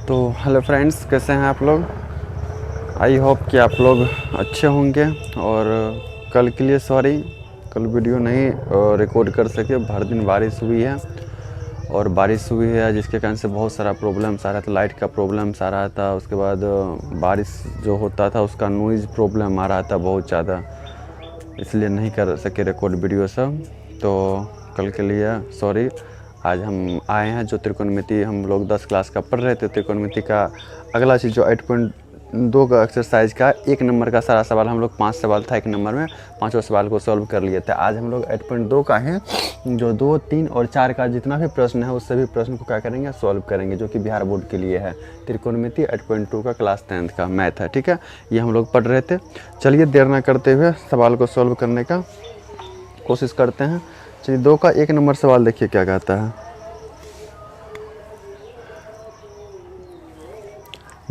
तो hello friends, कैसे हैं आप लोग। आई होप कि आप लोग अच्छे होंगे। और कल के लिए सॉरी, कल वीडियो नहीं रिकॉर्ड कर सके। भर दिन बारिश हुई है और बारिश हुई है जिसके कारण से बहुत सारा प्रॉब्लम्स आ रहा था। लाइट का प्रॉब्लम्स आ रहा था, उसके बाद बारिश जो होता था उसका नॉइज़ प्रॉब्लम आ रहा था बहुत ज़्यादा, इसलिए नहीं कर सके रिकॉर्ड वीडियो सब। तो कल के लिए सॉरी। आज हम आए हैं जो त्रिकोणमिति हम लोग 10 क्लास का पढ़ रहे थे। त्रिकोणमिति का अगला चीज़ जो 8.2 का एक्सरसाइज का 1 नंबर का सारा सवाल, हम लोग 5 सवाल था 1 नंबर में, 5 सवाल को सॉल्व कर लिए थे। आज हम लोग 8.2 का है जो 2, 3 और 4 का जितना भी प्रश्न है उस सभी प्रश्न को क्या करेंगे, सॉल्व करेंगे, जो कि बिहार बोर्ड के लिए है। त्रिकोणमिति 8.2 का क्लास 10th का मैथ है, ठीक है। ये हम लोग पढ़ रहे थे। चलिए देर ना करते हुए सवाल को सॉल्व करने का कोशिश करते हैं। चलिए 2 का 1 नंबर सवाल देखिए क्या कहता है।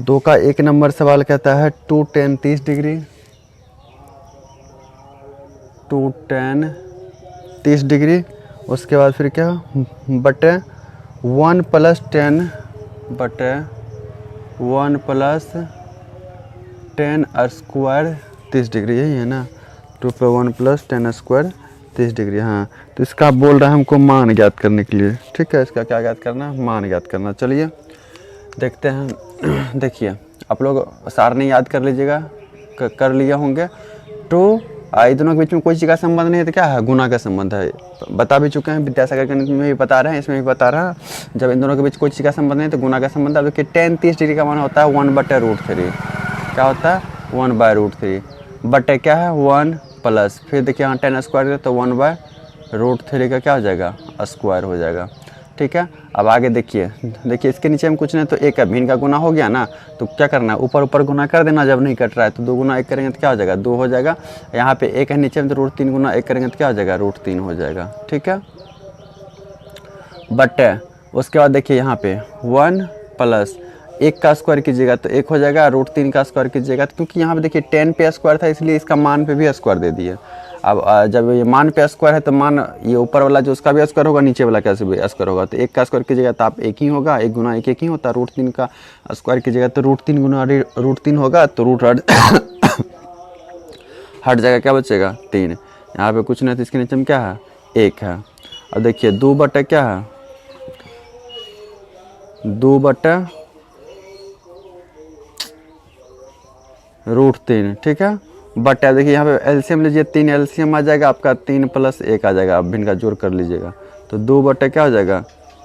2 का 1 नंबर सवाल कहता है 2 tan 30 डिग्री, 2 tan 30 डिग्री, उसके बाद फिर क्या बटे 1 + 10 बटे 1 + 10 स्क्वायर 30 डिग्री, यही है ना। 2 पे 1 + 10 स्क्वायर 30 डिग्री। हाँ, तो इसका बोल रहा है हमको मान ज्ञात करने के लिए, ठीक है। इसका क्या ज्ञात करना है, मान ज्ञात करना। चलिए देखते हैं। देखिए आप लोग सार नहीं याद कर लीजिएगा, कर लिया होंगे। तो इन दोनों के बीच में कोई चीज़ का संबंध नहीं है तो क्या है, गुना का संबंध है। बता भी चुके हैं, विद्यासागर गणित में भी बता रहे हैं, इसमें भी बता रहा है। जब इन दोनों के बीच कोई चीज़ का संबंध नहीं तो गुना का संबंध है। देखिए tan 30 डिग्री का मान होता है 1/√3। क्या होता है 1/√3 बटे क्या है 1 प्लस, फिर देखिए यहाँ 10 स्क्वायर तो 1/√3 का क्या हो जाएगा, स्क्वायर हो जाएगा, ठीक है। अब आगे देखिए इसके नीचे में कुछ नहीं तो एक है, भिन्न का गुना हो गया ना, तो क्या करना है ऊपर ऊपर गुना कर देना। जब नहीं कट रहा है तो 2 गुना 1 करेंगे तो क्या हो जाएगा 2 हो जाएगा। यहाँ पे 1 है नीचे में तो √3 गुना 1 करेंगे तो क्या हो जाएगा √3 हो जाएगा, ठीक है। बट उसके बाद देखिए यहाँ पे 1 + 1 का स्क्वायर कीजिएगा तो 1 हो जाएगा, √3 का स्क्वायर कीजिएगा तो, क्योंकि यहाँ पे देखिए 10 पे स्क्वायर था इसलिए इसका मान पे भी स्क्वायर दे दिए। अब जब ये मान पे स्क्वायर है तो मान ये ऊपर वाला जो उसका भी स्क्वायर होगा, नीचे वाला कैसे भी स्क्वायर होगा। तो 1 का स्क्वायर कीजिएगा तो आप 1 ही होगा, 1 गुना 1 1 ही होता है। √3 का स्क्वायर कीजिएगा तो √3 गुना √3 होगा, तो रूट हट जाएगा, क्या बचेगा 3। यहाँ पे कुछ नहीं तो इसके नीचे में क्या है 1 है। अब देखिए 2 बटे क्या है 2 बटे √3, ठीक है। बट देखिए यहाँ पे एलसीएम लीजिए, 3 एलसीएम आ जाएगा आपका, 3 + 1 आ जाएगा। अब भिन्न का जोड़ कर लीजिएगा तो 2 बटे क्या हो जाएगा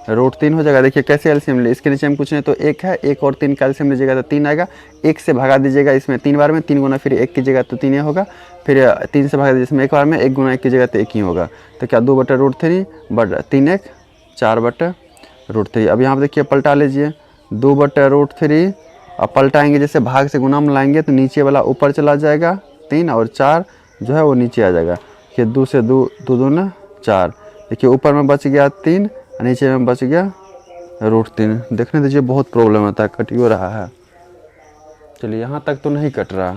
√3 हो जाएगा। देखिए कैसे एलसीएम ले, इसके नीचे में कुछ नहीं तो 1 है, 1 और 3 का एलसीएम लीजिएगा तो 3 आएगा। 1 से भगा दीजिएगा इसमें 3 बार में, 3 गुना फिर 1 कीजिएगा तो 3 होगा, फिर 3 से भगा दीजिए इसमें 1 बार में, 1 गुना 1 कीजिएगा तो 1 ही होगा। तो क्या 2 बटे √3 बट 3 1 4 बटे √3। अब यहाँ पर देखिए पलटा लीजिए 2 बटे √3, अब पलटाएंगे जैसे भाग से गुना में लाएंगे तो नीचे वाला ऊपर चला जाएगा 3 और 4 जो है वो नीचे आ जाएगा। कि 2 से 2 2 दूना 4, देखिए ऊपर में बच गया 3 और नीचे में बच गया √3। देखने दीजिए बहुत प्रॉब्लम होता है, कट क्यों रहा है। चलिए यहाँ तक तो नहीं कट रहा,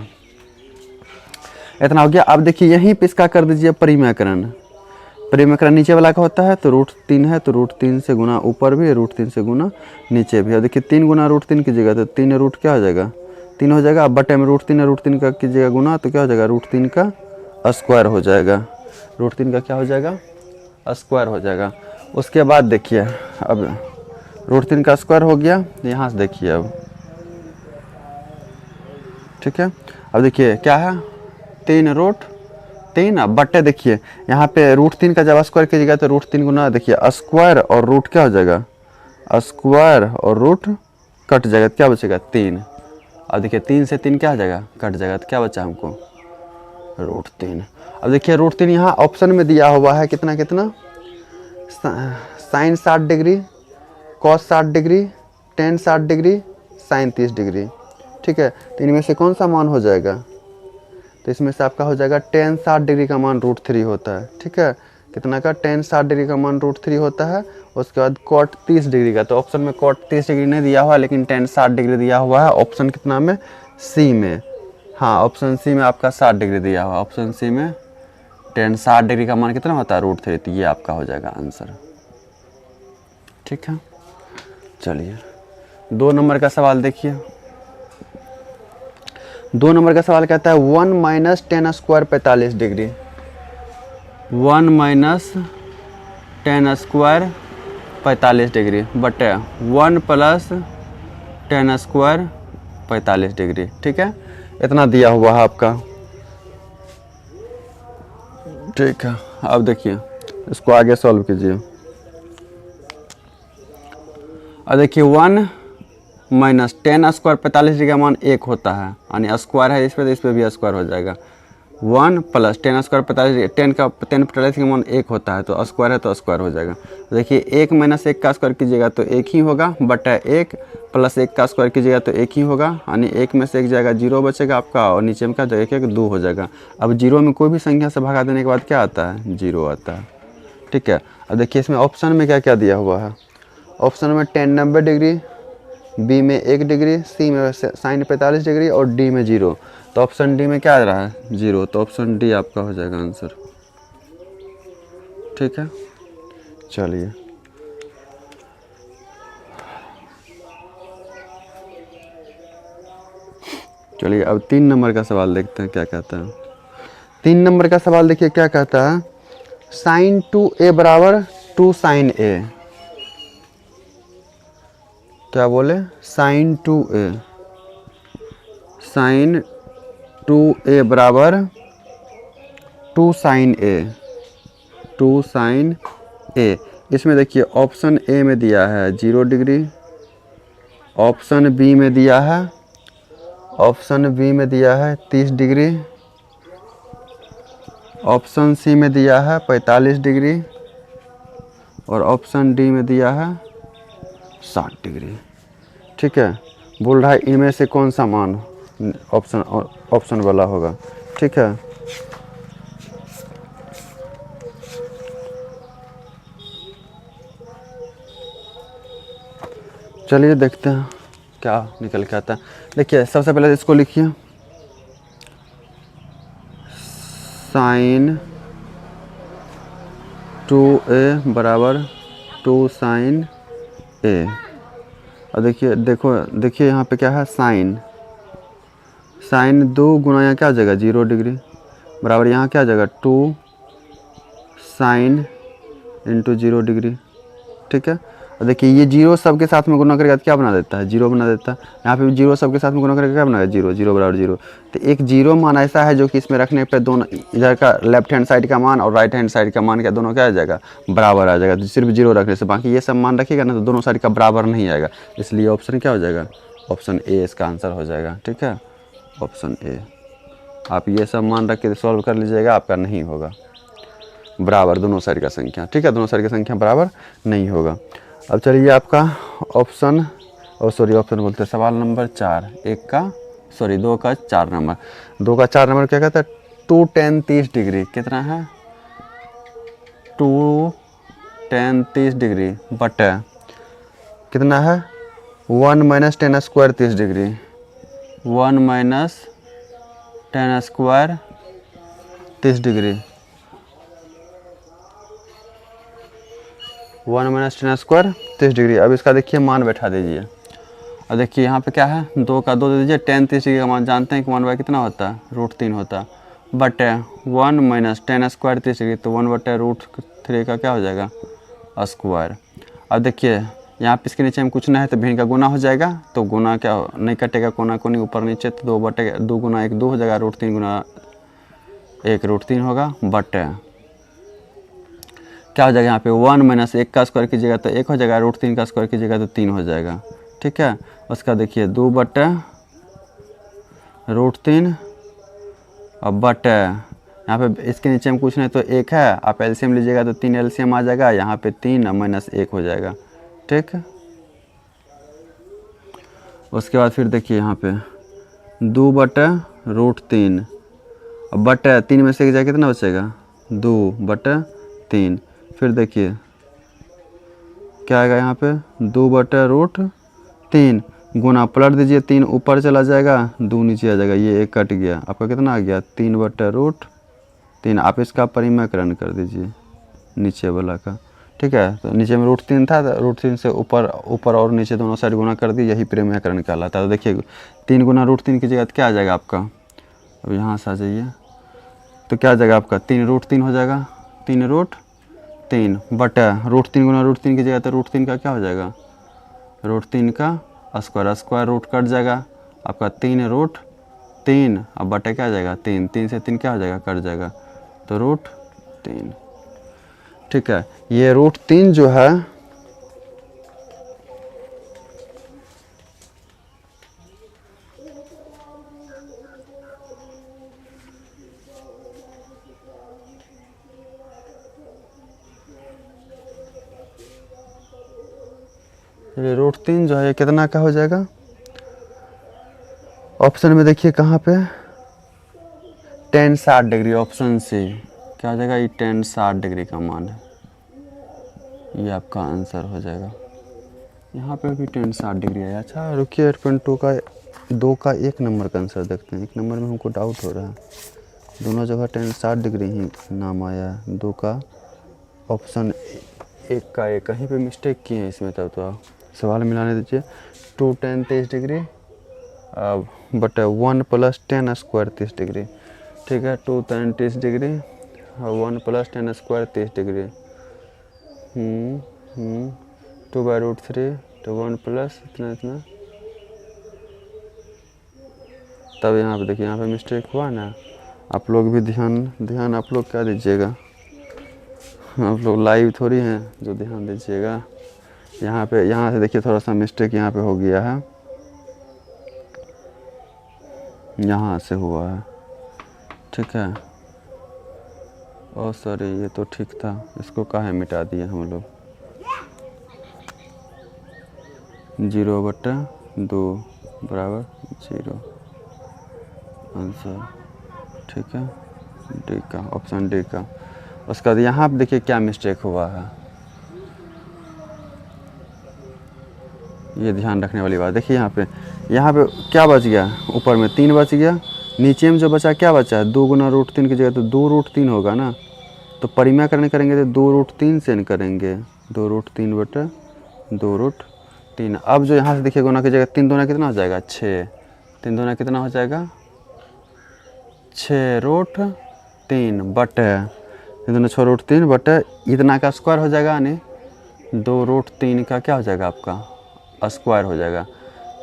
इतना हो गया। अब देखिए यहीं पे इसका कर दीजिए परिमेयकरण। परिमेयकरण नीचे वाला का होता है तो √3 है तो √3 से गुना ऊपर भी, √3 से गुना नीचे भी। अब देखिए 3 गुना √3 कीजिएगा तो 3 रूट क्या हो जाएगा 3 हो जाएगा। अब बटे में √3 का कीजिएगा गुना तो क्या हो जाएगा √3 का स्क्वायर हो जाएगा। √3 का क्या हो जाएगा स्क्वायर हो जाएगा। उसके बाद देखिए अब √3 का स्क्वायर हो गया, यहाँ से देखिए अब, ठीक है। अब देखिए क्या है 3 अब बट्टे देखिए यहाँ पे √3 का जब स्क्वायर कीजिएगा तो √3 गुना देखिए स्क्वायर और रूट क्या हो जाएगा स्क्वायर और रूट कट जाएगा तो क्या बचेगा 3। अब देखिए 3 से 3 क्या हो जाएगा कट जाएगा तो क्या बचा हमको √3। अब देखिए √3 यहाँ ऑप्शन में दिया हुआ है कितना कितना, sine 60 degree, cos 60 degree, tan 60 degree, sine 30 degree, ठीक है। तो इनमें से कौन सा मान हो जाएगा, तो इसमें से आपका हो जाएगा tan 60 डिग्री का मान √3 होता है, ठीक है। कितना का tan 60 डिग्री का मान √3 होता है। उसके बाद cot 30 डिग्री का, तो ऑप्शन में cot 30 डिग्री नहीं दिया हुआ लेकिन tan 60 डिग्री दिया हुआ है ऑप्शन कितना में सी में। हाँ ऑप्शन सी में आपका 60 डिग्री दिया हुआ, ऑप्शन सी में tan 60 डिग्री का मान कितना होता है √3, तो ये आपका हो जाएगा आंसर, ठीक है। चलिए 2 नंबर का सवाल देखिए। 2 नंबर का सवाल कहता है 1 minus ten square 45 degree. 1 minus ten square 45 degree बटे 1 प्लस टेन स्क्वायर 45 डिग्री। ठीक है, इतना दिया हुआ है आपका। ठीक है, अब देखिए इसको आगे सॉल्व कीजिए। अब देखिए 1 माइनस टेन स्क्वायर 45 डिग्री का मान 1 होता है, यानी स्क्वायर है इस पर, तो इस पर भी स्क्वायर हो जाएगा। 1 प्लस टेन स्क्वायर 45 डिग्री, 10 45 का मान 1 होता है, तो स्क्वायर है तो स्क्वायर हो जाएगा। देखिए 1 माइनस 1 का स्क्वायर कीजिएगा तो 1 ही होगा, बटा 1 प्लस 1 का स्क्वायर कीजिएगा तो 1 ही होगा, यानी 1 में से 1 जाएगा 0 बचेगा आपका, और नीचे में क्या जाएगा 1 2 हो जाएगा। अब 0 में कोई भी संख्या से भगा देने के बाद क्या आता है, 0 आता है। ठीक है, अब देखिए इसमें ऑप्शन में क्या क्या दिया हुआ है। ऑप्शन में 10 90 डिग्री, बी में 1 डिग्री, सी में साइन 45 डिग्री और डी में 0। तो ऑप्शन डी में क्या आ रहा है, 0, तो ऑप्शन डी आपका हो जाएगा आंसर। ठीक है, चलिए अब 3 नंबर का सवाल देखते हैं क्या कहता है। 3 नंबर का सवाल देखिए क्या कहता है, साइन 2a बराबर 2 साइन a। क्या बोले, साइन 2a बराबर 2 साइन a। इसमें देखिए ऑप्शन ए में दिया है 0 डिग्री, ऑप्शन बी में दिया है 30 डिग्री, ऑप्शन सी में दिया है 45 डिग्री और ऑप्शन डी में दिया है 60 डिग्री। ठीक है, बोल रहा है इनमें से कौन सा मान ऑप्शन वाला होगा। ठीक है, चलिए देखते हैं क्या निकल के आता है। देखिए सबसे पहले इसको लिखिए, साइन 2a बराबर 2 साइन a। और देखिए यहाँ पे क्या है, साइन 2 गुना यहाँ क्या आ जाएगा 0 डिग्री बराबर यहाँ क्या आ जाएगा 2 साइन इंटू 0 डिग्री। ठीक है, और देखिए ये 0 सबके साथ में गुना करेगा तो क्या बना देता है, 0 बना देता है। यहाँ पे भी 0 सबके साथ में गुना करेगा क्या बनाएगा 0, 0 बराबर 0। तो एक 0 मान ऐसा है जो कि इसमें रखने पे दोनों, इधर का लेफ्ट हैंड साइड का मान और राइट हैंड साइड का मान क्या दोनों क्या आ जाएगा, बराबर आ जाएगा। तो सिर्फ 0 रखने से, बाकी ये सब मान रखिएगा ना तो दोनों साइड का बराबर नहीं आएगा, इसलिए ऑप्शन क्या हो जाएगा, ऑप्शन ए इसका आंसर हो जाएगा। ठीक है, ऑप्शन ए। आप ये सब मान रख के सॉल्व कर लीजिएगा, आपका नहीं होगा बराबर दोनों साइड का संख्या। ठीक है, दोनों साइड की संख्या बराबर नहीं होगा। अब चलिए आपका ऑप्शन बोलते हैं सवाल नंबर 4, 2 का 4 नंबर। 2 का 4 नंबर क्या कहता है, 2 tan 30 डिग्री कितना है, 2 tan 30 डिग्री बटे कितना है 1 minus ten square 30 degree, 1 minus ten square 30 degree, 1 minus ten square 30 degree. अब इसका देखिए मान बैठा दीजिए। अब देखिए यहाँ पे क्या है, 2 का 2 दे दीजिए, tan 30 डिग्री का मान जानते हैं कि 1 बाय कितना होता है, √3 होता है, बटे 1 माइनस टेन स्क्वायर 30 डिग्री, तो 1 बटे √3 का क्या हो जाएगा, स्क्वायर। अब देखिए यहाँ पे इसके नीचे में कुछ नहीं है तो भिन्न का गुना हो जाएगा, तो गुना क्या नहीं कटेगा, कोना कोनी ऊपर नीचे, तो 2 बटे 2 गुना 1 2 हो जाएगा, √3 गुना 1 √3 होगा, बटे क्या हो जाएगा यहाँ पे 1 माइनस 1 का स्क्वायर कीजिएगा तो 1 हो जाएगा, √3 का स्क्वायर कीजिएगा तो 3 हो जाएगा। ठीक है, उसका देखिए 2 बटे √3 और बटे यहाँ पे इसके नीचे में कुछ नहीं तो 1 है, आप एलसीएम लीजिएगा तो 3 एलसीएम आ जाएगा, यहाँ पे 3 और माइनस 1 हो जाएगा। ठीक, उसके बाद फिर देखिए यहाँ पे 2 बटे √3 और बटे 3 में से 1 जाए कितना बचेगा, 2 बटे 3। फिर देखिए क्या आएगा यहाँ पे 2 बटे √3 गुना पलट दीजिए, 3 ऊपर चला जाएगा, 2 नीचे आ जाएगा, ये 1 कट गया, आपका कितना आ गया 3 बटे √3। आप इसका परिमाकरण कर दीजिए नीचे वाला का। ठीक है। तो नीचे में √3 था, तो √3 से ऊपर ऊपर और नीचे दोनों साइड गुना कर दी, यही परिमेयकरण कहलाता है। तो देखिए 3 गुना √3 की जगह क्या आ जाएगा आपका, अब यहाँ से आ जाइए तो क्या आ जाएगा आपका 3√3 हो जाएगा, 3√3 बटा √3 गुना √3 की जगह तो √3 का क्या हो जाएगा, √3 का स्क्वायर, स्क्वायर रूट कट जाएगा आपका 3√3, अब बटा क्या आ जाएगा 3, 3 से 3 क्या हो जाएगा, कट जाएगा, तो √3। ठीक है, ये √3 जो है √3 जो है ये कितना का हो जाएगा, ऑप्शन में देखिए कहाँ पे tan 60 डिग्री, ऑप्शन सी क्या हो जाएगा, ये tan 60 डिग्री का मान है, ये आपका आंसर हो जाएगा। यहाँ पे भी tan 60 डिग्री है। अच्छा रुकिए 8.2 का 1 नंबर का आंसर देखते हैं, 1 नंबर में हमको डाउट हो रहा है, दोनों जगह tan 60 डिग्री ही नाम आया है, 2 का ऑप्शन 1 का 1 कहीं पे मिस्टेक किए हैं इसमें, तब तो सवाल मिलाने दीजिए। 2 tan 30 degree but 1 + tan square 30 degree, ठीक है। 2 tan 30 degree 1 + tan square 30 degree, 2/√3 तो 1 प्लस इतना, तब यहाँ पे देखिए यहाँ पे मिस्टेक हुआ ना। आप लोग भी ध्यान आप लोग क्या दीजिएगा, आप लोग लाइव थोड़ी हैं जो ध्यान दीजिएगा। यहाँ से देखिए थोड़ा सा मिस्टेक यहाँ पे हो गया है, यहाँ से हुआ है, ठीक है। ओ सॉरी ये तो ठीक था, इसको काहे मिटा दिए हम लोग, 0/2 बराबर 0 आंसर, ठीक है, डी का ऑप्शन डी का। उसके बाद यहाँ पे देखिए क्या मिस्टेक हुआ है, ये ध्यान रखने वाली बात। देखिए यहाँ पे क्या बच गया, ऊपर में 3 बच गया, नीचे में जो बचा क्या बचा है, 2 गुना √3 की जगह तो 2√3 होगा ना, तो परिमेयकरण करेंगे तो 2√3 से न करेंगे, 2√3 बटा 2√3। अब जो यहाँ से देखिए गुना की जगह 3 दूना कितना हो जाएगा 6, 3 दूना कितना हो जाएगा 6√3 बटे 6√3 बटे इतना का स्क्वायर हो जाएगा, यानी 2√3 का क्या हो जाएगा आपका स्क्वायर हो जाएगा,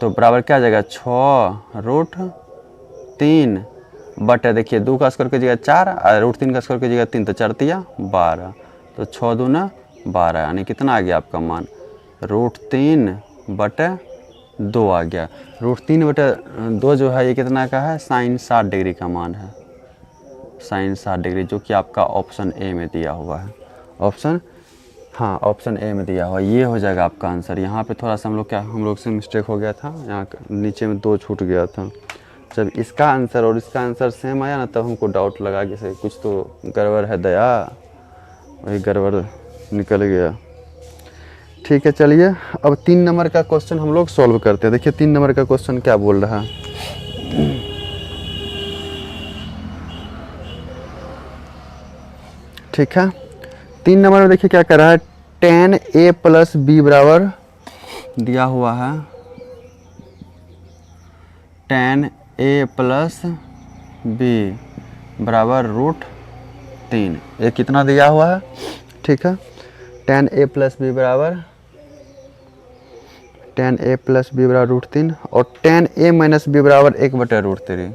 तो बराबर क्या आ जाएगा 6√3 बटे देखिए 2 का स्क्वायर की जगह 4 और √3 का स्क्वायर की जगह 3, तो 4 तिया 12, तो 6 दूना 12, यानी कितना आ गया आपका मान √3 बटे 2 आ गया। √3 बटे 2 जो है ये कितना का है, sin 60 डिग्री का मान है, sin 60 डिग्री, जो कि आपका ऑप्शन ए में दिया हुआ है, ऑप्शन ए में दिया हुआ, ये हो जाएगा आपका आंसर। यहाँ पे थोड़ा सा हम लोग से मिस्टेक हो गया था, यहाँ नीचे में 2 छूट गया था। जब इसका आंसर और इसका आंसर सेम आया ना, तब हमको डाउट लगा कि सही कुछ तो गड़बड़ है दया, वही गड़बड़ निकल गया। ठीक है, चलिए अब 3 नंबर का क्वेश्चन हम लोग सॉल्व करते हैं। देखिए 3 नंबर का क्वेश्चन क्या बोल रहा है, ठीक है। 3 नंबर में देखिए क्या कर रहा है, tan a + b बराबर दिया हुआ है, tan a + b बराबर √3, ये कितना दिया हुआ है, ठीक है। tan a + b बराबर √3 और tan a - b बराबर 1/√3,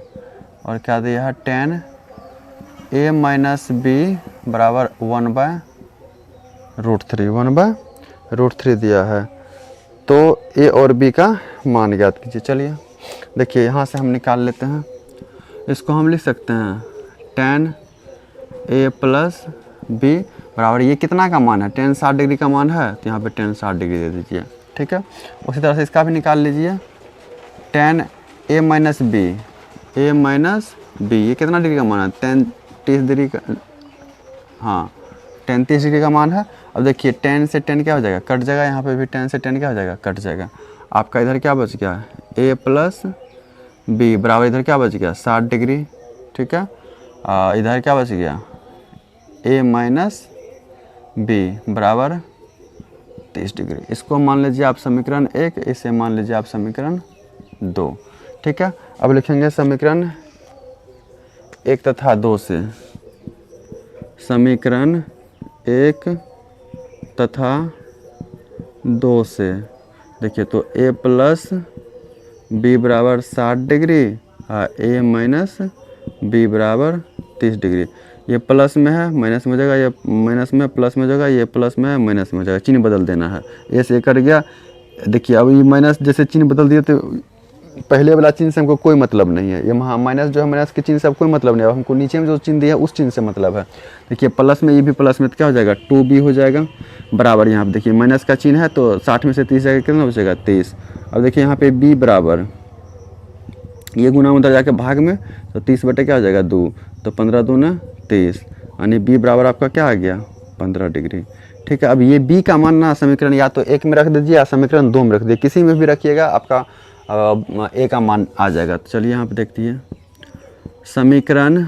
और क्या दिया है tan a - b बराबर 1/√3 दिया है। तो a और b का मान ज्ञात कीजिए। चलिए देखिए यहाँ से हम निकाल लेते हैं, इसको हम लिख सकते हैं tan a + b बराबर, ये कितना का मान है, tan 60 डिग्री का मान है, तो यहाँ पे tan 60 डिग्री दे दीजिए, ठीक है। उसी तरह से इसका भी निकाल लीजिए, tan a - b ये कितना डिग्री का मान है, tan 30 डिग्री का, tan 30 डिग्री का मान है। अब देखिए tan से tan क्या हो जाएगा, कट जाएगा, यहाँ पे भी tan से tan क्या हो जाएगा, कट जाएगा। आपका इधर क्या बच गया, a + b बराबर इधर क्या बच गया 60 डिग्री, ठीक है। इधर क्या बच गया a - b बराबर 30 डिग्री। इसको मान लीजिए आप समीकरण 1, इसे मान लीजिए आप समीकरण 2। ठीक है, अब लिखेंगे समीकरण 1 तथा 2 से, समीकरण 1 तथा 2 से देखिए तो a प्लस बी बराबर 60 डिग्री a माइनस बी बराबर 30 डिग्री। ये प्लस में है माइनस में हो जाएगा, ये माइनस में प्लस में हो जाएगा, ये प्लस में है माइनस में हो जाएगा, चिन्ह बदल देना है। ए से कर गया, देखिए अब ये माइनस जैसे चिन्ह बदल दिए तो पहले वाला चिन्ह से हमको कोई मतलब नहीं है, ये माइनस जो है माइनस के चिन्ह से अब कोई मतलब नहीं है, हमको नीचे में जो चिन्ह दिया है उस चिन्ह से मतलब है। देखिए प्लस में ये भी प्लस में तो क्या हो जाएगा 2b हो जाएगा बराबर, यहाँ पे देखिए माइनस का चिन्ह है तो 60 में से 30 जाएगा कितना बचेगा 23। अब देखिए यहाँ पे b बराबर ये गुना उधर जाके भाग में तो 30 बटे क्या हो जाएगा 2, तो 15 दूना 23 यानी b बराबर आपका क्या आ गया 15 डिग्री। ठीक है, अब ये b का मान ना समीकरण या तो 1 में रख दीजिए या समीकरण 2 में रख दीजिए, किसी में भी रखिएगा आपका a का मान आ जाएगा। तो चलिए यहाँ पे देखते हैं समीकरण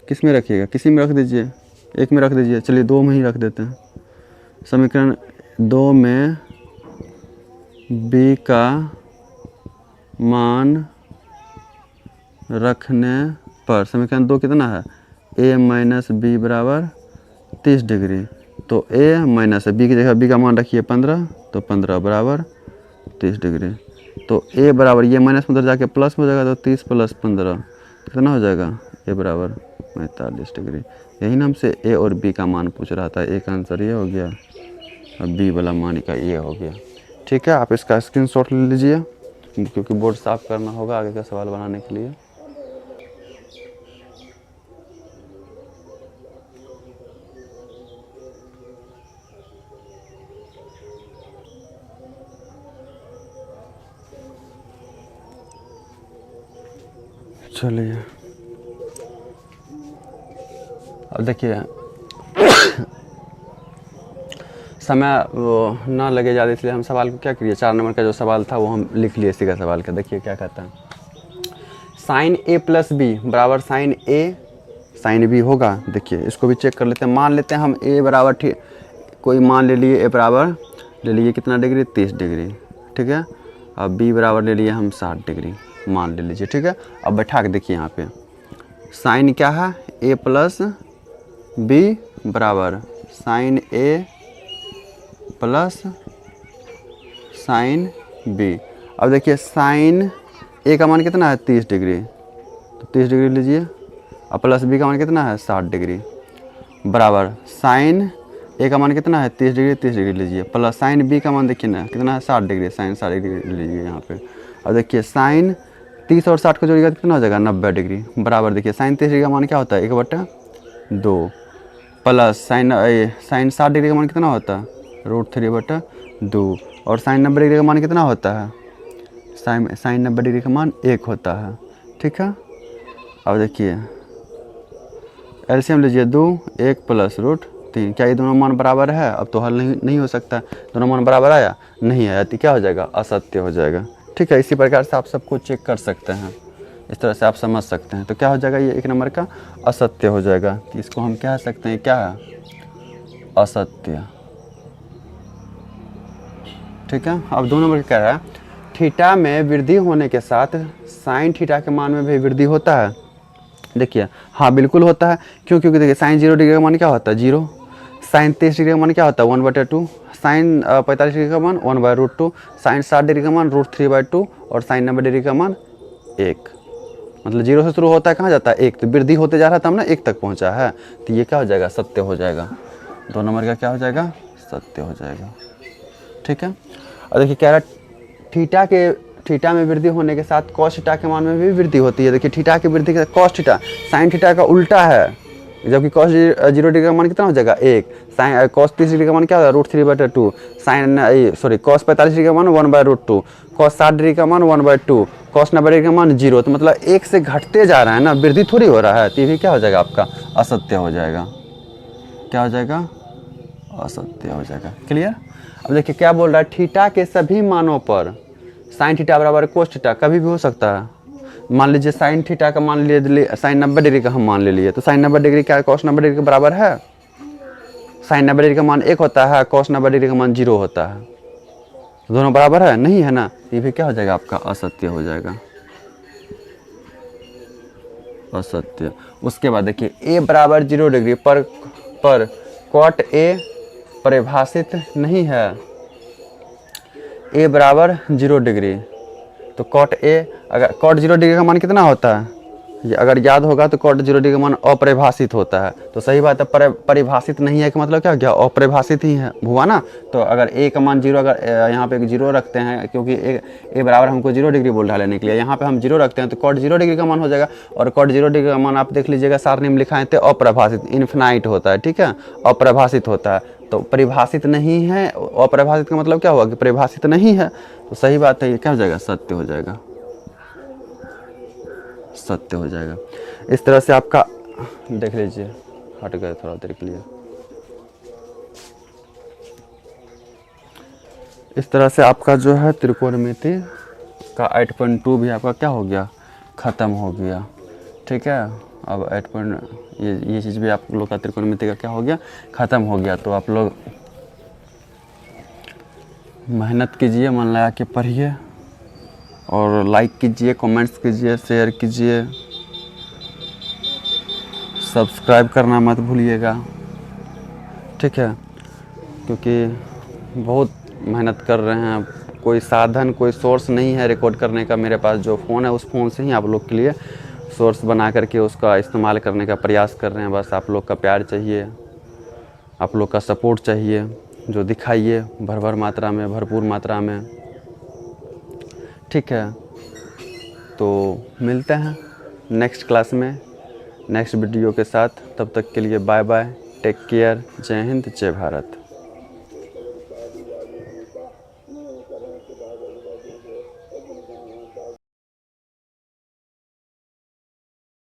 किस में रखिएगा, किसी में रख दीजिए, 1 में रख दीजिए, चलिए 2 में ही रख देते हैं। समीकरण 2 में b का मान रखने पर समीकरण 2 कितना है a माइनस बी बराबर 30 डिग्री, तो a माइनस b की जगह b का मान रखिए 15, तो 15 बराबर 30 डिग्री। तो a बराबर ये माइनस में उधर जाके प्लस हो जाएगा, तो 30 प्लस 15 कितना हो जाएगा a बराबर 45 डिग्री। यही ना हमसे a और b का मान पूछ रहा था, a का आंसर ये हो गया और b वाला मान का ये हो गया। ठीक है, आप इसका स्क्रीनशॉट ले लीजिए क्योंकि बोर्ड साफ़ करना होगा आगे का सवाल बनाने के लिए। चलिए अब देखिए समय वो ना लगे ज़्यादा, इसलिए हम सवाल को क्या करिए 4 नंबर का जो सवाल था वो हम लिख लिए इसी का सवाल का। देखिए क्या कहता है, साइन a प्लस बी बराबर साइन a साइन b होगा। देखिए इसको भी चेक कर लेते हैं, मान लेते हैं हम a बराबर ठीक कोई मान ले लिए, a बराबर ले लिए कितना डिग्री 30 डिग्री। ठीक है, अब b बराबर ले लिए हम 60 डिग्री मान ले लीजिए। ठीक है, अब बैठा के देखिए यहाँ पे साइन क्या है a प्लस b बराबर sine a plus sine b। अब देखिए साइन a का मान कितना है 30 डिग्री, तो 30 डिग्री लीजिए, और प्लस b का मान कितना है 60 डिग्री बराबर साइन a का मान कितना है 30 डिग्री 30 डिग्री लीजिए, प्लस साइन b का मान देखिए ना कितना है 60 डिग्री, साइन 60 डिग्री लीजिए यहाँ पे। अब देखिए साइन 30 और 60 को जोड़िएगा तो कितना हो जाएगा 90 डिग्री बराबर, देखिए साइन 30 डिग्री का मान क्या होता है 1/2 प्लस साइन 60 डिग्री का मान कितना होता है √3/2 और साइन 90 डिग्री का मान कितना होता है साइन 90 डिग्री का मान 1 होता है। ठीक है, अब देखिए एलसीएम लीजिए 2 1 प्लस √3, क्या ये दोनों मान बराबर है? अब तो हल नहीं हो सकता, दोनों मान बराबर आया नहीं आया तो क्या हो जाएगा असत्य हो जाएगा। ठीक है, इसी प्रकार से आप सबको चेक कर सकते हैं, इस तरह से आप समझ सकते हैं। तो क्या हो जाएगा ये 1 नंबर का असत्य हो जाएगा, कि इसको हम कह सकते हैं क्या है असत्य। ठीक है, अब 2 नंबर कह रहा है थीटा में वृद्धि होने के साथ साइन थीटा के मान में भी वृद्धि होता है। देखिए हाँ बिल्कुल होता है, क्यों? क्योंकि देखिए साइन 0 डिग्री का मान क्या होता है 0, साइन 30 डिग्री का मान क्या होता है 1/2, साइन 45 डिग्री का मान 1/√2, साइन 60 डिग्री का मान √3/2 और साइन 90 डिग्री का मान 1। मतलब 0 से शुरू होता है कहाँ जाता है 1, तो वृद्धि होते जा रहा था हम ना 1 तक पहुँचा है, तो ये क्या हो जाएगा सत्य हो जाएगा। 2 नंबर का क्या हो जाएगा सत्य हो जाएगा। ठीक है, और देखिए कह रहा थीटा में वृद्धि होने के साथ कॉस थीटा के मान में भी वृद्धि होती है। देखिए थीटा की वृद्धि के कॉस थीटा साइन थीटा का उल्टा है, जबकि कॉस 0 डिग्री का मान कितना हो जाएगा 1, साइन कॉस 30 डिग्री का मान क्या होगा √3/2, साइन कॉस 45 डिग्री का मान 1/√2, कॉस 60 डिग्री का मान 1/2, कॉस 90 डिग्री का मान 0। तो मतलब 1 से घटते जा रहा है ना, वृद्धि थोड़ी हो रहा है, तो ये भी क्या हो जाएगा आपका असत्य हो जाएगा। क्या हो जाएगा असत्य हो जाएगा। क्लियर। अब देखिए क्या बोल रहा है, थीटा के सभी मानों पर साइन थीटा बराबर कोस थीटा कभी भी हो सकता है। मान लीजिए साइन थीटा का मान लिए साइन 90 डिग्री का हम मान ले लिए, तो साइन 90 डिग्री क्या कॉस 90 डिग्री के बराबर है, साइन 90 डिग्री का मान 1 होता है, कॉस 90 डिग्री का मान 0 होता है। दोनों बराबर है, नहीं है ना, ये भी क्या हो जाएगा आपका असत्य हो जाएगा, असत्य। उसके बाद देखिए ए बराबर 0 डिग्री पर कॉट ए परिभाषित नहीं है। ए बराबर 0 डिग्री, तो कॉट ए, अगर कॉट 0 डिग्री का मान कितना होता है, ये अगर याद होगा तो कॉट 0 डिग्री का मान अपरिभाषित होता है। तो सही बात है, परिभाषित नहीं है कि मतलब क्या क्या अपरिभाषित ही है हुआ ना। तो अगर ए का मान 0, अगर यहाँ पे एक 0 रखते हैं, क्योंकि ए बराबर हमको 0 डिग्री बोल रहा है लेने के लिए, यहाँ पे हम 0 रखते हैं तो कॉट 0 डिग्री का मान हो जाएगा। और कॉट 0 डिग्री का मान आप देख लीजिएगा सारणी में लिखा है तो अपरिभाषित, इन्फिनाइट होता है, ठीक है, अपरिभाषित होता है। तो परिभाषित नहीं है, अपरिभाषित का मतलब क्या हुआ कि परिभाषित नहीं है। तो सही बात है, ये क्या हो जाएगा, सत्य हो जाएगा, सत्य हो जाएगा। इस तरह से आपका देख लीजिए, हट गए थोड़ा देर के लिए। इस तरह से आपका जो है त्रिकोणमिति का 8.2 भी आपका क्या हो गया, ख़त्म हो गया, ठीक है। अब 8. ये चीज़ भी आप लोग का त्रिकोणमिति का क्या हो गया, ख़त्म हो गया। तो आप लोग मेहनत कीजिए, मन लगा के पढ़िए, और लाइक कीजिए, कमेंट्स कीजिए, शेयर कीजिए, सब्सक्राइब करना मत भूलिएगा, ठीक है। क्योंकि बहुत मेहनत कर रहे हैं, कोई साधन, कोई सोर्स नहीं है रिकॉर्ड करने का। मेरे पास जो फ़ोन है उस फ़ोन से ही आप लोग के लिए सोर्स बना करके उसका इस्तेमाल करने का प्रयास कर रहे हैं। बस आप लोग का प्यार चाहिए, आप लोग का सपोर्ट चाहिए, जो दिखाइए भरभर मात्रा में, भरपूर मात्रा में, ठीक है। तो मिलते हैं नेक्स्ट क्लास में, नेक्स्ट वीडियो के साथ। तब तक के लिए बाय बाय, टेक केयर, जय हिंद, जय भारत।